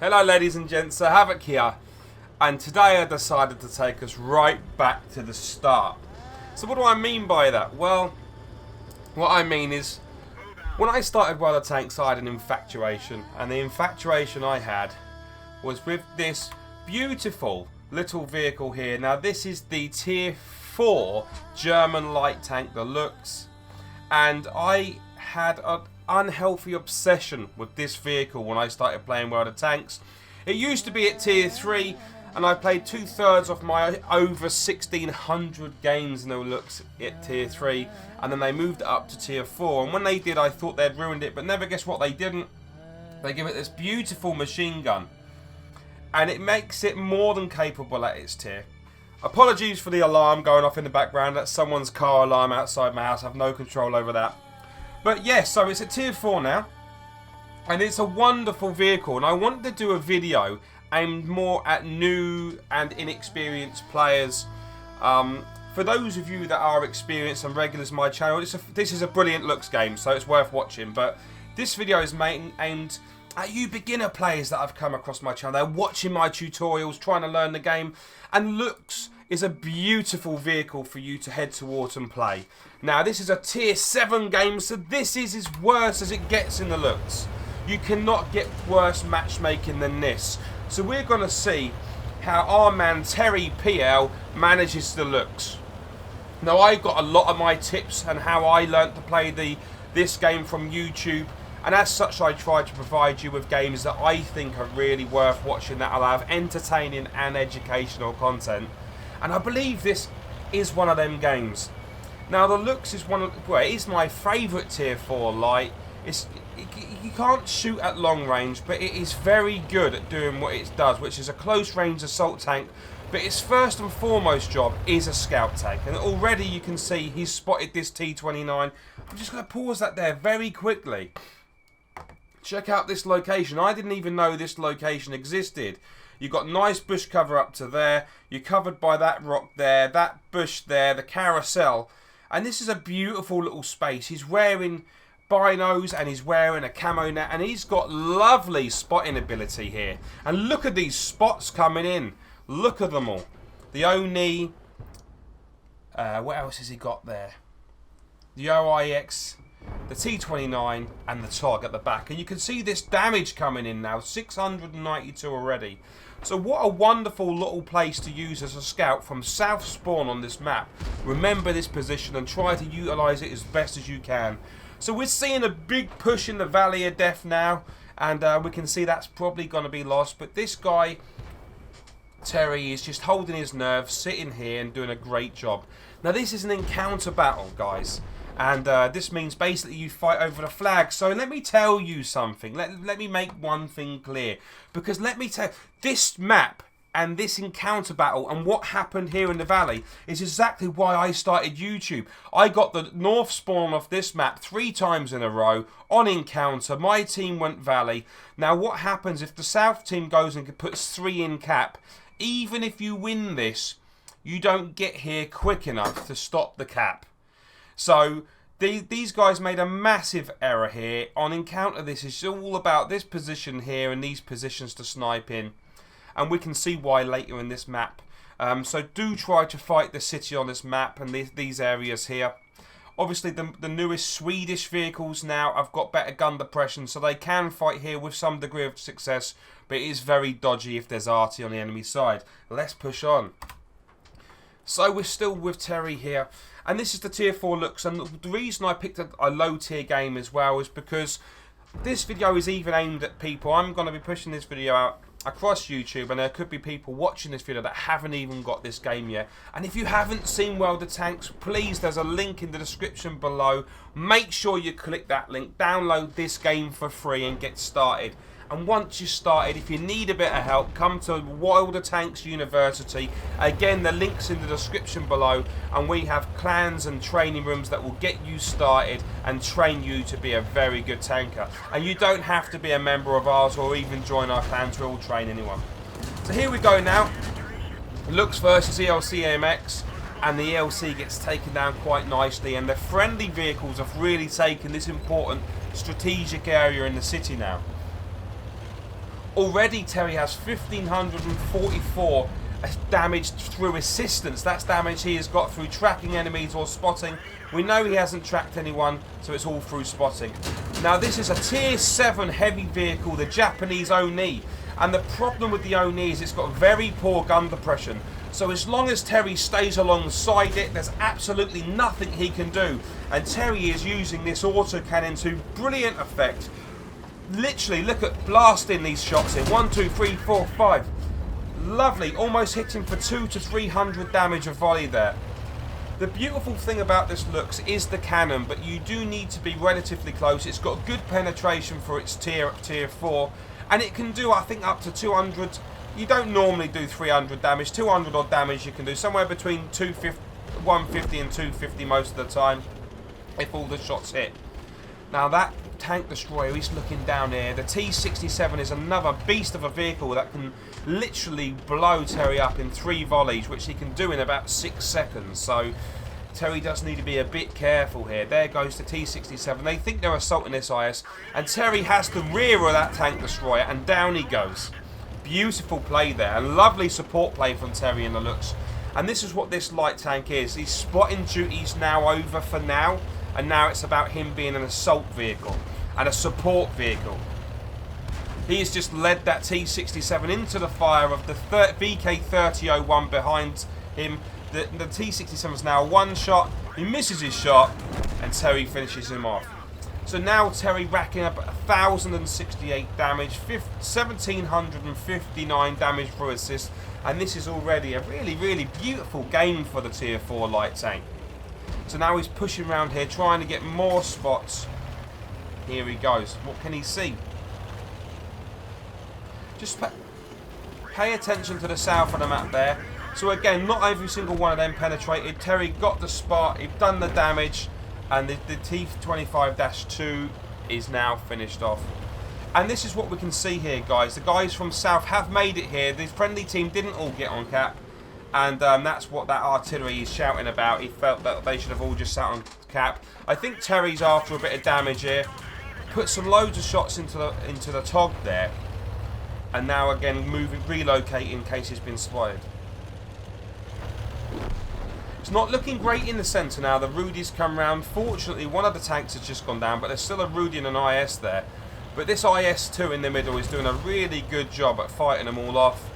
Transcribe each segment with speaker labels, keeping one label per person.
Speaker 1: Hello ladies and gents, Havoc here, and today I decided to take us right back to the start. So what do I mean by that? Well, what I mean is, when I started World of Tanks I had an infatuation, and the infatuation I had was with this beautiful little vehicle here. Now this is the Tier 4 German light tank, the Luchs, and I had an unhealthy obsession with this vehicle when I started playing World of Tanks. It used to be at Tier 3, and I played 2/3 of my over 1600 games in the Luchs at Tier 3, and then they moved it up to Tier 4, and when they did I thought they'd ruined it, but never guess what they didn't. They give it this beautiful machine gun, and it makes it more than capable at its tier. Apologies for the alarm going off in the background. That's someone's car alarm outside my house. I have no control over that. But yes, so it's at Tier 4 now, and it's a wonderful vehicle, and I wanted to do a video aimed more at new and inexperienced players. For those of you that are experienced and regulars to my channel, this is a brilliant Luchs game, so it's worth watching. But this video is aimed at you beginner players that have come across my channel. They're watching my tutorials, trying to learn the game, and Luchs is a beautiful vehicle for you to head towards and play. Now this is a Tier 7 game, so this is as worse as it gets in the Luchs. You cannot get worse matchmaking than this. So we're going to see how our man Terry PL manages the Luchs. Now I got a lot of my tips and how I learnt to play this game from YouTube, and as such I try to provide you with games that I think are really worth watching, that will have entertaining and educational content. And I believe this is one of them games. Now the Luchs is it is my favourite Tier 4 light. You can't shoot at long range, but it is very good at doing what it does, which is a close range assault tank. But its first and foremost job is a scout tank, and already you can see he's spotted this T-29. I'm just going to pause that there very quickly. Check out this location. I didn't even know this location existed. You've got nice bush cover up to there. You're covered by that rock there, that bush there, the carousel. And this is a beautiful little space. He's wearing binos and he's wearing a camo net, and he's got lovely spotting ability here. And look at these spots coming in. Look at them all. The Oni. What else has he got there? The OIX. The T-29 and the TOG at the back, and you can see this damage coming in now, 692 already. So what a wonderful little place to use as a scout from south spawn on this map. Remember this position and try to utilise it as best as you can. So we're seeing a big push in the Valley of Death now, and we can see that's probably going to be lost, but this guy Terry is just holding his nerve, sitting here and doing a great job. Now this is an encounter battle, guys. And this means basically you fight over the flag. So let me tell you something. Let me make one thing clear. Because let me tell you, this map and this encounter battle and what happened here in the valley is exactly why I started YouTube. I got the north spawn of this map 3 times in a row on encounter. My team went valley. Now what happens if the south team goes and puts 3 in cap? Even if you win this, you don't get here quick enough to stop the cap. So these guys made a massive error here on encounter. This is all about this position here and these positions to snipe in, and we can see why later in this map. So do try to fight the city on this map and these areas here. Obviously the newest Swedish vehicles now have got better gun depression, so they can fight here with some degree of success, but it is very dodgy if there's arty on the enemy side. Let's push on. So we're still with Terry here, and this is the Tier 4 Luchs, and the reason I picked a low tier game as well is because this video is even aimed at people. I'm going to be pushing this video out across YouTube, and there could be people watching this video that haven't even got this game yet. And if you haven't seen World of Tanks, please, there's a link in the description below. Make sure you click that link, download this game for free and get started. And once you're started, if you need a bit of help, come to World of Tanks University. Again, the link's in the description below, and we have clans and training rooms that will get you started and train you to be a very good tanker. And you don't have to be a member of ours or even join our clans. We'll train anyone. So here we go now. Luchs versus ELC AMX, and the ELC gets taken down quite nicely, and the friendly vehicles have really taken this important strategic area in the city now. Already Terry has 1,544 damage through assistance. That's damage he has got through tracking enemies or spotting. We know he hasn't tracked anyone, so it's all through spotting. Now this is a tier 7 heavy vehicle, the Japanese Oni. And the problem with the Oni is it's got very poor gun depression. So as long as Terry stays alongside it, there's absolutely nothing he can do. And Terry is using this autocannon to brilliant effect. Literally, look at blasting these shots in. 1, 2, 3, 4, 5. Lovely, almost hitting for 200 to 300 damage a volley there. The beautiful thing about this Luchs is the cannon, but you do need to be relatively close. It's got good penetration for its tier 4, and it can do, I think, up to 200. You don't normally do 300 damage. 200 odd damage you can do, somewhere between 150 and 250 most of the time, if all the shots hit. Now that tank destroyer, he's looking down here. The T-67 is another beast of a vehicle that can literally blow Terry up in 3 volleys, which he can do in about 6 seconds. So Terry does need to be a bit careful here. There goes the T-67. They think they're assaulting this IS, and Terry has the rear of that tank destroyer, and down he goes. Beautiful play there, and lovely support play from Terry in the Luchs. And this is what this light tank is. His spotting duty's now over for now, and now it's about him being an assault vehicle and a support vehicle. He has just led that T-67 into the fire of the VK-3001 behind him. The T-67 is now one shot. He misses his shot, and Terry finishes him off. So now Terry racking up 1,068 damage, 1,759 damage through assist, and this is already a really, really beautiful game for the tier 4 light tank. So now he's pushing around here, trying to get more spots. Here he goes. What can he see? Just pay attention to the south of the map there. So again, not every single one of them penetrated. Terry got the spot, he's done the damage, and the T-25-2 is now finished off. And this is what we can see here, guys. The guys from south have made it here. The friendly team didn't all get on cap, and that's what that artillery is shouting about. He felt that they should have all just sat on cap. I think Terry's after a bit of damage here. Put some loads of shots into the TOG there, and now again relocating in case he's been spotted. It's not looking great in the centre now. The Rudy's come round. Fortunately, one of the tanks has just gone down, but there's still a Rudy and an IS there. But this IS-2 in the middle is doing a really good job at fighting them all off.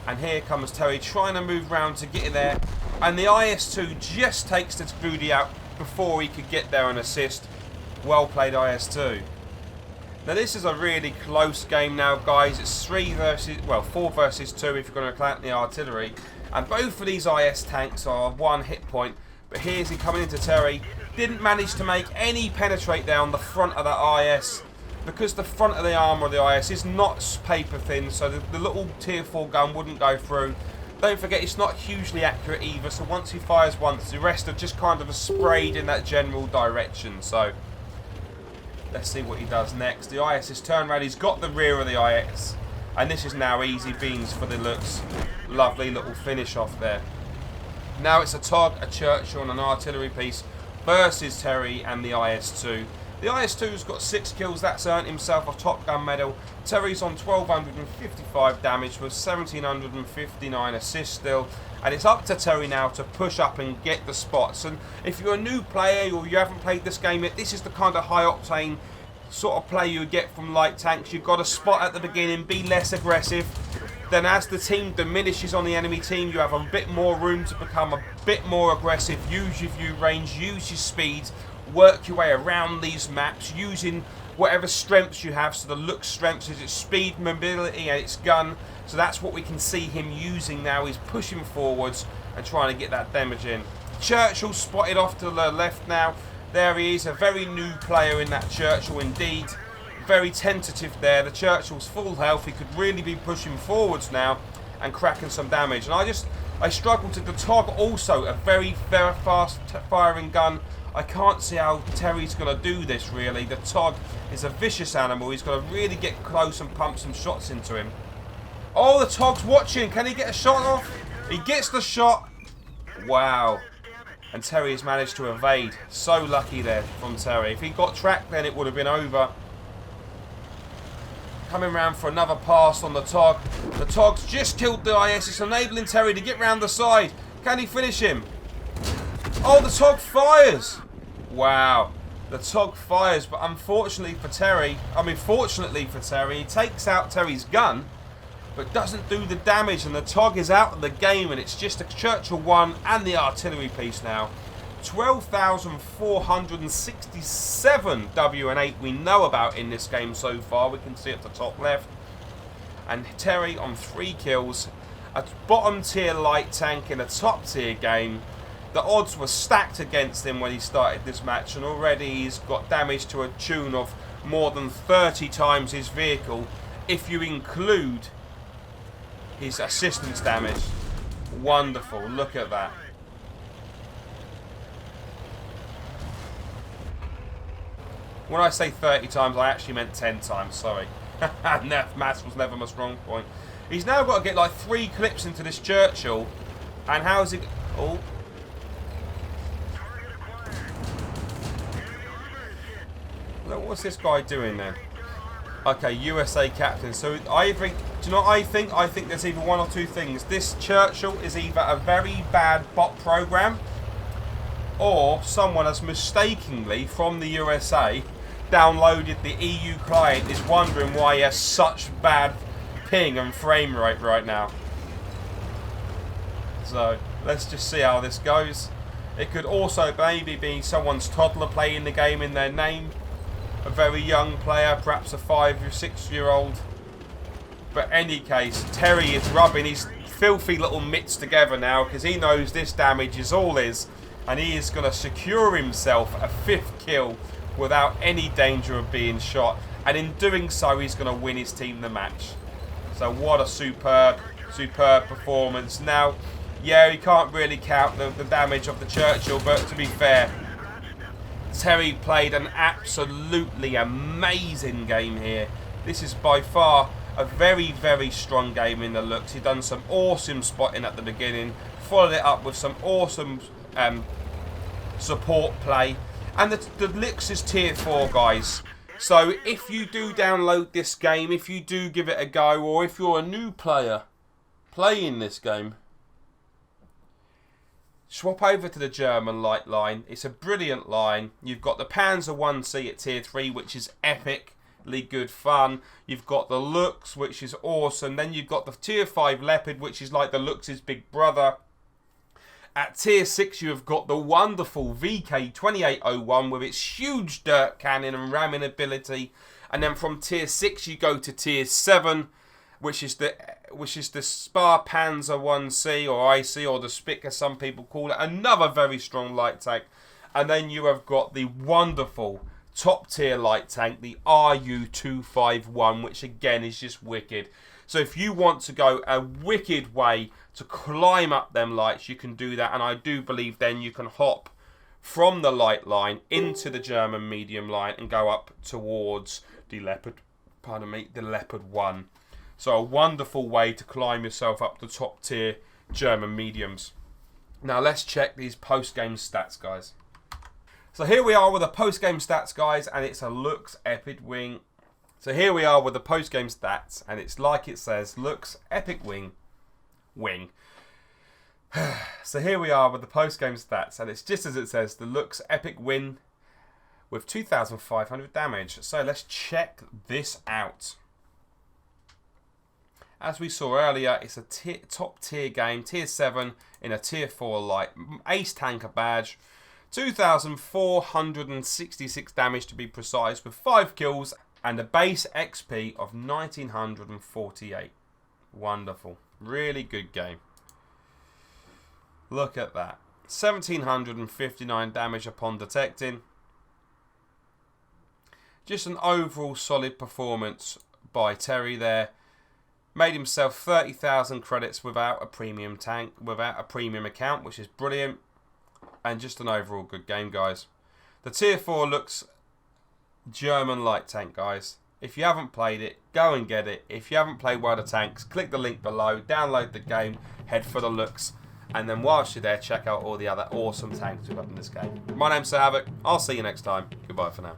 Speaker 1: And here comes Terry trying to move round to get in there. And the IS-2 just takes the Rudy out before he could get there and assist. Well played, IS-2. Now this is a really close game now, guys. It's 4 versus 2 if you're going to count the artillery. And both of these IS tanks are 1 hit point. But here's he coming into Terry. Didn't manage to make any penetrate there on the front of that IS. Because the front of the armour of the IS is not paper thin, so the little tier 4 gun wouldn't go through. Don't forget, it's not hugely accurate either, so once he fires once, the rest are just kind of sprayed in that general direction. So let's see what he does next. The IS is turned around, he's got the rear of the IS, and this is now easy beans for the Luchs. Lovely little finish off there. Now it's a TOG, a Churchill and an artillery piece versus Terry and the IS-2. The IS-2's got 6 kills, that's earned himself a Top Gun medal. Terry's on 1,255 damage with 1,759 assists still. And it's up to Terry now to push up and get the spots. And if you're a new player or you haven't played this game yet, this is the kind of high octane sort of play you get from light tanks. You've got a spot at the beginning, be less aggressive. Then as the team diminishes on the enemy team, you have a bit more room to become a bit more aggressive. Use your view range, use your speed. Work your way around these maps using whatever strengths you have. So the Luchs strengths is its speed, mobility and its gun. So that's what we can see him using now. He's pushing forwards and trying to get that damage in. Churchill spotted off to the left now. There he is, a very new player in that Churchill indeed. Very tentative there. The Churchill's full health. He could really be pushing forwards now and cracking some damage. And I struggled to the TOG also, a very fast firing gun. I can't see how Terry's going to do this really. The TOG is a vicious animal. He's got to really get close and pump some shots into him. Oh, the TOG's watching. Can he get a shot off? He gets the shot. Wow. And Terry has managed to evade. So lucky there from Terry. If he got tracked then it would have been over. coming round for another pass on the Tog. The Tog's just killed the IS. It's enabling Terry to get round the side. Can he finish him? Oh, the Tog fires. Wow. The Tog fires, but unfortunately for Terry, fortunately for Terry, he takes out Terry's gun, but doesn't do the damage, and the Tog is out of the game, and it's just a Churchill 1 and the artillery piece now. 12,467 W&8 we know about in this game so far. We can see at the top left. And Terry on 3 kills. A bottom tier light tank in a top tier game. The odds were stacked against him when he started this match, and already he's got damage to a tune of more than 30 times his vehicle, if you include his assistance damage. Wonderful, look at that. When I say 30 times, I actually meant 10 times, sorry. Maths was never my strong point. He's now got to get like 3 clips into this Churchill. And how's he... Oh. Look, what's this guy doing then? Okay, USA captain. So I think... Do you know what I think? I think there's either one or two things. This Churchill is either a very bad bot program, or someone has mistakenly, from the USA, downloaded the EU client, is wondering why he has such bad ping and frame rate right now. So let's just see how this goes. It could also maybe be someone's toddler playing the game in their name, a very young player, perhaps a 5 or 6 year old. But any case, Terry is rubbing his filthy little mitts together now, because he knows this damage is all his, and he is going to secure himself a 5th kill without any danger of being shot, and in doing so he's going to win his team the match. So what a superb performance. Now, yeah, he can't really count the damage of the Churchill, but to be fair, Terry played an absolutely amazing game here. This is by far a very, very strong game in the Luchs. He done some awesome spotting at the beginning, followed it up with some awesome support play. And the Luchs is tier 4, guys. So if you do download this game, if you do give it a go, or if you're a new player playing this game, swap over to the German light line. It's a brilliant line. You've got the Panzer 1C at tier 3, which is epically good fun. You've got the Luchs, which is awesome. Then you've got the tier 5 Leopard, which is like the Luchs' big brother. At tier 6, you have got the wonderful VK2801 with its huge dirt cannon and ramming ability. And then from tier 6, you go to tier 7, which is the Spar Panzer 1C or IC, or the Spick as some people call it. Another very strong light tank. And then you have got the wonderful top tier light tank, the RU251, which again is just wicked. So if you want to go a wicked way to climb up them lights, you can do that. And I do believe then you can hop from the light line into the German medium line and go up towards the Leopard, the Leopard 1. So a wonderful way to climb yourself up the top tier German mediums. Now let's check these post-game stats, guys. So here we are with the post-game stats, guys, and it's a Luchs Epic Wing. So here we are with the post-game stats, and it's like it says, Luchs Epic Wing. So here we are with the post-game stats, and it's just as it says, the Luchs Epic Win with 2,500 damage. So let's check this out. As we saw earlier, it's a top tier game, tier 7 in a tier 4 light. Ace Tanker badge. 2,466 damage to be precise, with 5 kills and a base XP of 1,948. Wonderful. Really good game. Look at that. 1,759 damage upon detecting. Just an overall solid performance by Terry there. Made himself 30,000 credits without a premium tank, without a premium account, which is brilliant. And just an overall good game, guys. The tier 4 Luchs German light tank, guys. If you haven't played it, go and get it. If you haven't played World of Tanks, click the link below, download the game, head for the Luchs, and then whilst you're there, check out all the other awesome tanks we've got in this game. My name's Sir Havoc. I'll see you next time. Goodbye for now.